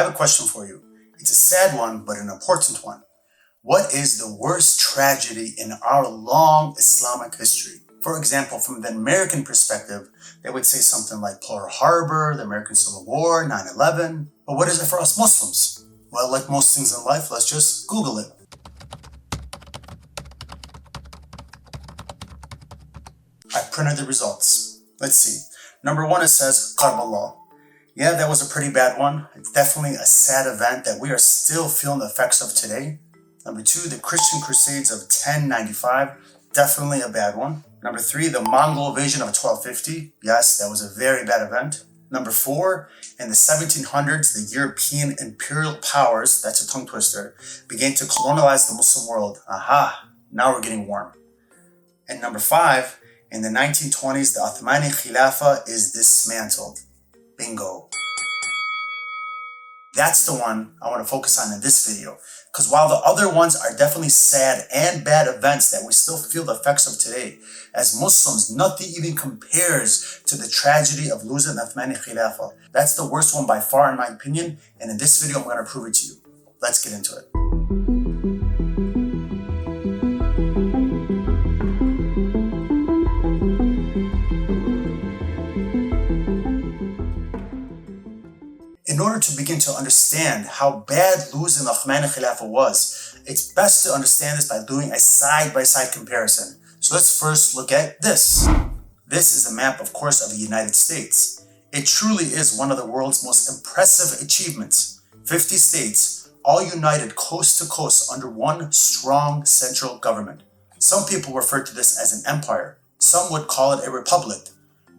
have a question for you. It's a sad one, but an important one. What is the worst tragedy in our long Islamic history? For example, from the American perspective, they would say something like Pearl Harbor, the American Civil War, 9/11. But what is it for us Muslims? Well, like most things in life, let's just Google it. I printed the results. Let's see. Number 1, it says Karbala. Yeah, that was a pretty bad one. It's definitely a sad event that we are still feeling the effects of today. Number 2, the Christian Crusades of 1095. Definitely a bad one. Number 3, the Mongol invasion of 1250. Yes, that was a very bad event. Number 4, in the 1700s, the European imperial powers, that's a tongue twister, began to colonize the Muslim world. Aha, now we're getting warm. And number 5, in the 1920s, the Ottomani Khilafah is dismantled. Bingo. That's the one I want to focus on in this video. Because while the other ones are definitely sad and bad events that we still feel the effects of today, as Muslims, nothing even compares to the tragedy of losing the Ottomani Khilafah. That's the worst one by far in my opinion, and in this video I'm going to prove it to you. Let's get into it. In order to begin to understand how bad losing the Ottomani Khilafah was, it's best to understand this by doing a side-by-side comparison. So let's first look at this. This is a map, of course, of the United States. It truly is one of the world's most impressive achievements. 50 states, all united coast to coast under one strong central government. Some people refer to this as an empire. Some would call it a republic.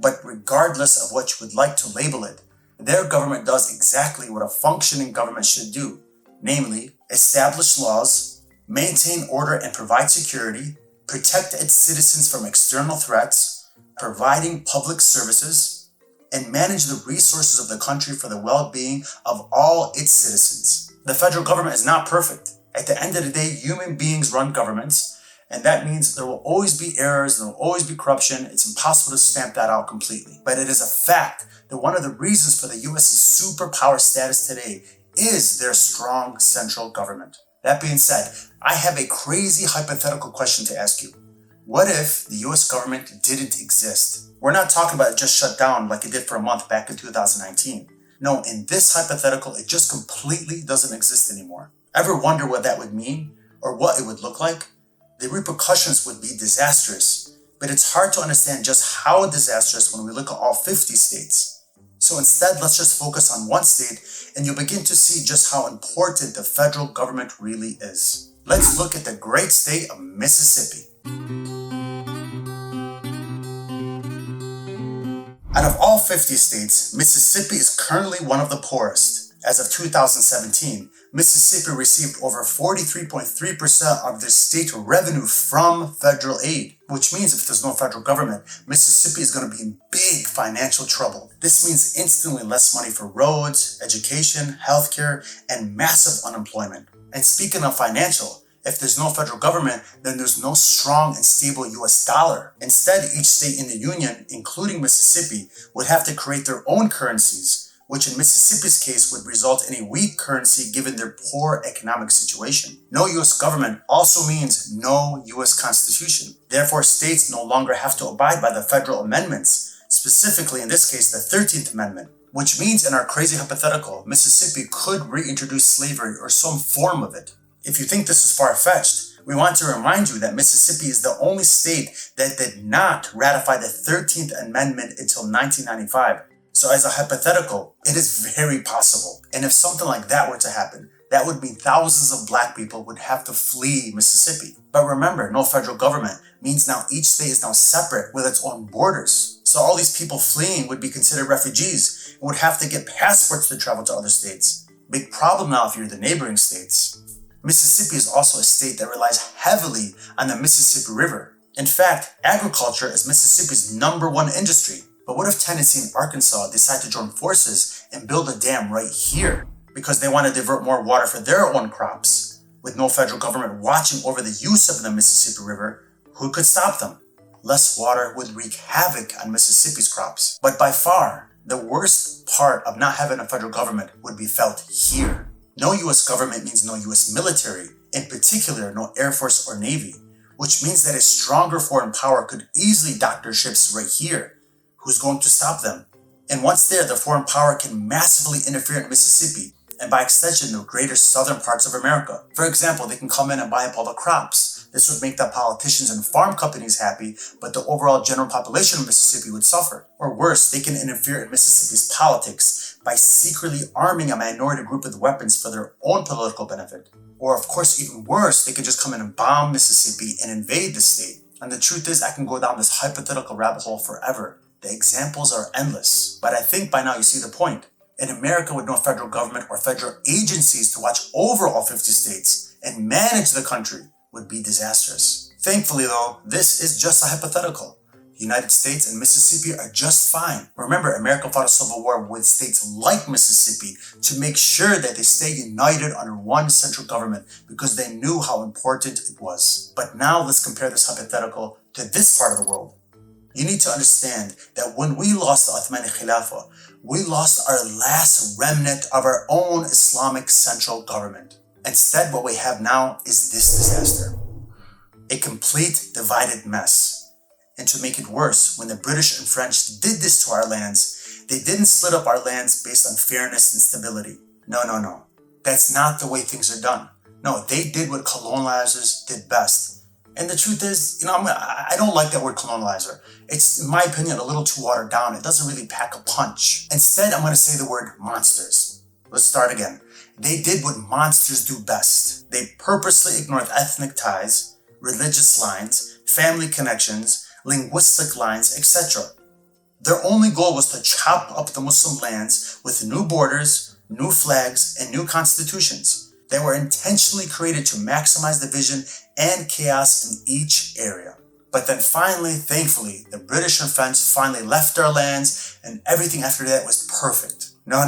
But regardless of what you would like to label it, their government does exactly what a functioning government should do, namely, establish laws, maintain order and provide security, protect its citizens from external threats, providing public services, and manage the resources of the country for the well-being of all its citizens. The federal government is not perfect. At the end of the day, human beings run governments, and that means there will always be errors, there will always be corruption. It's impossible to stamp that out completely. But it is a fact that one of the reasons for the US's superpower status today is their strong central government. That being said, I have a crazy hypothetical question to ask you. What if the US government didn't exist? We're not talking about it just shut down like it did for a month back in 2019. No, in this hypothetical, it just completely doesn't exist anymore. Ever wonder what that would mean or what it would look like? The repercussions would be disastrous, but it's hard to understand just how disastrous when we look at all 50 states. So instead, let's just focus on one state and you'll begin to see just how important the federal government really is. Let's look at the great state of Mississippi. Out of all 50 states, Mississippi is currently one of the poorest. As of 2017, Mississippi received over 43.3% of the state revenue from federal aid, which means if there's no federal government, Mississippi is going to be in big financial trouble. This means instantly less money for roads, education, healthcare, and massive unemployment. And speaking of financial, if there's no federal government, then there's no strong and stable US dollar. Instead, each state in the union, including Mississippi, would have to create their own currencies, which in Mississippi's case would result in a weak currency given their poor economic situation. No US government also means no US Constitution. Therefore, states no longer have to abide by the federal amendments, specifically in this case, the 13th Amendment, which means in our crazy hypothetical, Mississippi could reintroduce slavery or some form of it. If you think this is far-fetched, we want to remind you that Mississippi is the only state that did not ratify the 13th Amendment until 1995. So as a hypothetical, it is very possible. And if something like that were to happen, that would mean thousands of black people would have to flee Mississippi. But remember, no federal government means now each state is now separate with its own borders. So all these people fleeing would be considered refugees and would have to get passports to travel to other states. Big problem now if you're the neighboring states. Mississippi is also a state that relies heavily on the Mississippi River. In fact, agriculture is Mississippi's #1 industry. But what if Tennessee and Arkansas decide to join forces and build a dam right here because they want to divert more water for their own crops? With no federal government watching over the use of the Mississippi River, who could stop them? Less water would wreak havoc on Mississippi's crops. But by far, The worst part of not having a federal government would be felt here. No US government means no US military, in particular no Air Force or Navy, which means that a stronger foreign power could easily dock their ships right here. Who's going to stop them? And once there, the foreign power can massively interfere in Mississippi, and by extension, the greater southern parts of America. For example, they can come in and buy up all the crops. This would make the politicians and farm companies happy, but the overall general population of Mississippi would suffer. Or worse, they can interfere in Mississippi's politics by secretly arming a minority group with weapons for their own political benefit. Or of course, even worse, they could just come in and bomb Mississippi and invade the state. And the truth is, I can go down this hypothetical rabbit hole forever. The examples are endless, but I think by now you see the point. In America, with no federal government or federal agencies to watch over all 50 states and manage the country, would be disastrous. Thankfully though, this is just a hypothetical. The United States and Mississippi are just fine. Remember, America fought a civil war with states like Mississippi to make sure that they stay united under one central government because they knew how important it was. But now let's compare this hypothetical to this part of the world. You need to understand that when we lost the Uthmani Khilafah, we lost our last remnant of our own Islamic central government. Instead, what we have now is this disaster. A complete divided mess. And to make it worse, when the British and French did this to our lands, they didn't split up our lands based on fairness and stability. No. That's not the way things are done. No, they did what colonizers did best. And the truth is, I don't like that word colonizer. It's, in my opinion, a little too watered down. It doesn't really pack a punch. Instead, I'm going to say the word monsters. Let's start again. They did what monsters do best. They purposely ignored ethnic ties, religious lines, family connections, linguistic lines, etc. Their only goal was to chop up the Muslim lands with new borders, new flags, and new constitutions. They were intentionally created to maximize division and chaos in each area. But then finally, thankfully, the British and French finally left our lands and everything after that was perfect. No.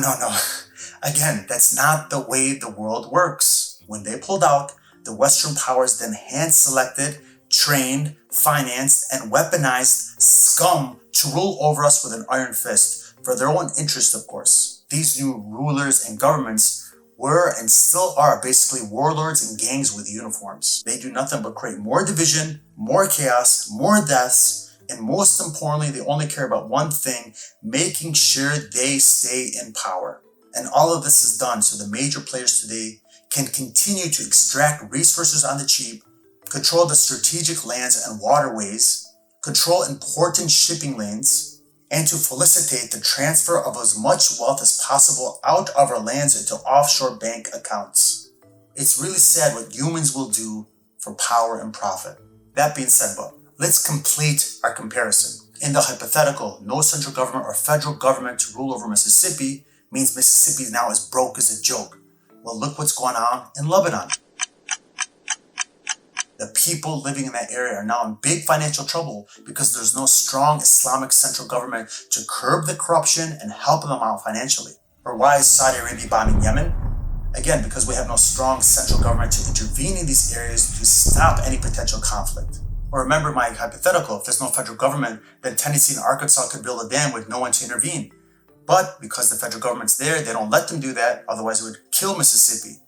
Again, that's not the way the world works. When they pulled out, the Western powers then hand-selected, trained, financed, and weaponized scum to rule over us with an iron fist, for their own interest, of course. These new rulers and governments were and still are basically warlords and gangs with uniforms. They do nothing but create more division, more chaos, more deaths, and most importantly, they only care about one thing, making sure they stay in power. And all of this is done so the major players today can continue to extract resources on the cheap, control the strategic lands and waterways, control important shipping lanes, and to facilitate the transfer of as much wealth as possible out of our lands into offshore bank accounts. It's really sad what humans will do for power and profit. That being said, but let's complete our comparison. In the hypothetical, no central government or federal government to rule over Mississippi means Mississippi is now as broke as a joke. Well, look what's going on in Lebanon. The people living in that area are now in big financial trouble because there's no strong Islamic central government to curb the corruption and help them out financially. Or why is Saudi Arabia bombing Yemen? Again, because we have no strong central government to intervene in these areas to stop any potential conflict. Or remember my hypothetical, if there's no federal government, then Tennessee and Arkansas could build a dam with no one to intervene. But because the federal government's there, they don't let them do that, otherwise it would kill Mississippi.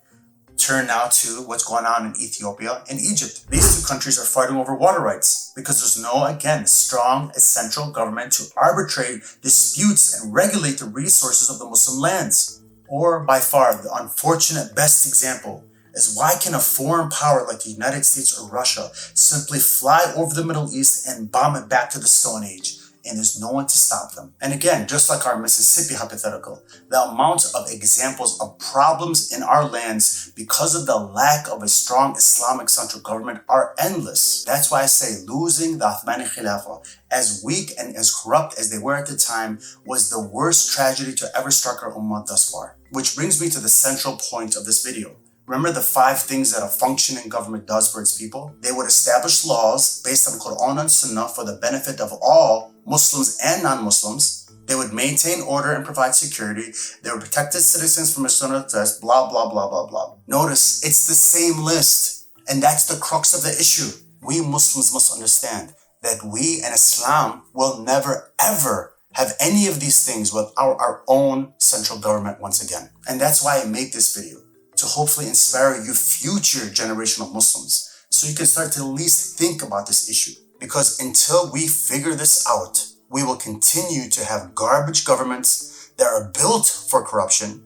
Turn now to what's going on in Ethiopia and Egypt. These two countries are fighting over water rights because there's no, again, strong central government to arbitrate disputes and regulate the resources of the Muslim lands. Or by far, the unfortunate best example is why can a foreign power like the United States or Russia simply fly over the Middle East and bomb it back to the Stone Age? And there's no one to stop them. And again, just like our Mississippi hypothetical, the amount of examples of problems in our lands because of the lack of a strong Islamic central government are endless. That's why I say losing the Uthmani Khilafah, as weak and as corrupt as they were at the time, was the worst tragedy to ever strike our ummah thus far. Which brings me to the central point of this video. Remember the 5 things that a functioning government does for its people? They would establish laws based on Quran and Sunnah for the benefit of all Muslims and non-Muslims. They would maintain order and provide security. They would protect its citizens from external threats, blah, blah, blah, blah, blah. Notice, it's the same list. And that's the crux of the issue. We Muslims must understand that we and Islam will never, ever have any of these things without our own central government once again. And that's why I make this video, to hopefully inspire you future generational Muslims, so you can start to at least think about this issue. Because until we figure this out, we will continue to have garbage governments that are built for corruption,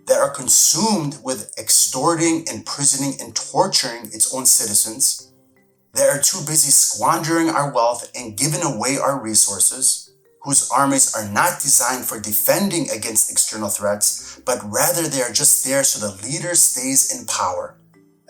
that are consumed with extorting, imprisoning, and torturing its own citizens, that are too busy squandering our wealth and giving away our resources, whose armies are not designed for defending against external threats, but rather they are just there so the leader stays in power.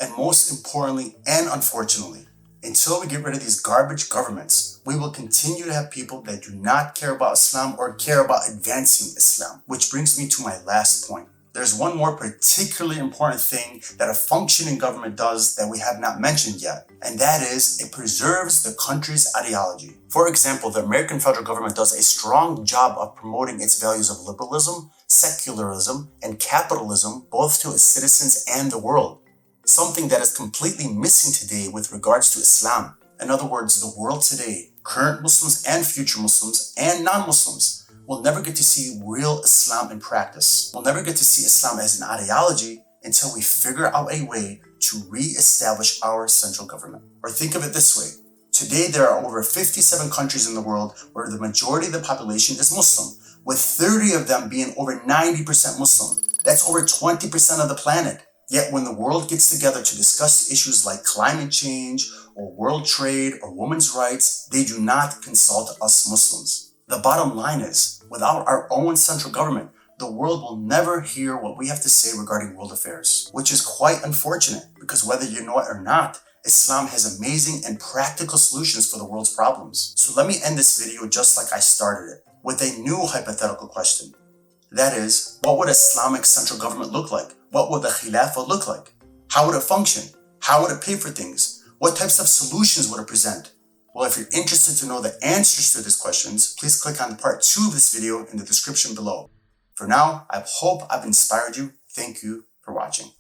And most importantly, and unfortunately, until we get rid of these garbage governments, we will continue to have people that do not care about Islam or care about advancing Islam. Which brings me to my last point. There's one more particularly important thing that a functioning government does that we have not mentioned yet, and that is it preserves the country's ideology. For example, the American federal government does a strong job of promoting its values of liberalism, secularism, and capitalism both to its citizens and the world, something that is completely missing today with regards to Islam. In other words, the world today, current Muslims and future Muslims and non-Muslims, we'll never get to see real Islam in practice. We'll never get to see Islam as an ideology until we figure out a way to re-establish our central government. Or think of it this way. Today, there are over 57 countries in the world where the majority of the population is Muslim, with 30 of them being over 90% Muslim. That's over 20% of the planet. Yet when the world gets together to discuss issues like climate change or world trade or women's rights, they do not consult us Muslims. The bottom line is, without our own central government, the world will never hear what we have to say regarding world affairs, which is quite unfortunate because whether you know it or not, Islam has amazing and practical solutions for the world's problems. So let me end this video just like I started it, with a new hypothetical question. That is, what would Islamic central government look like? What would the Khilafah look like? How would it function? How would it pay for things? What types of solutions would it present? Well, if you're interested to know the answers to these questions, please click on part 2 of this video in the description below. For now, I hope I've inspired you. Thank you for watching.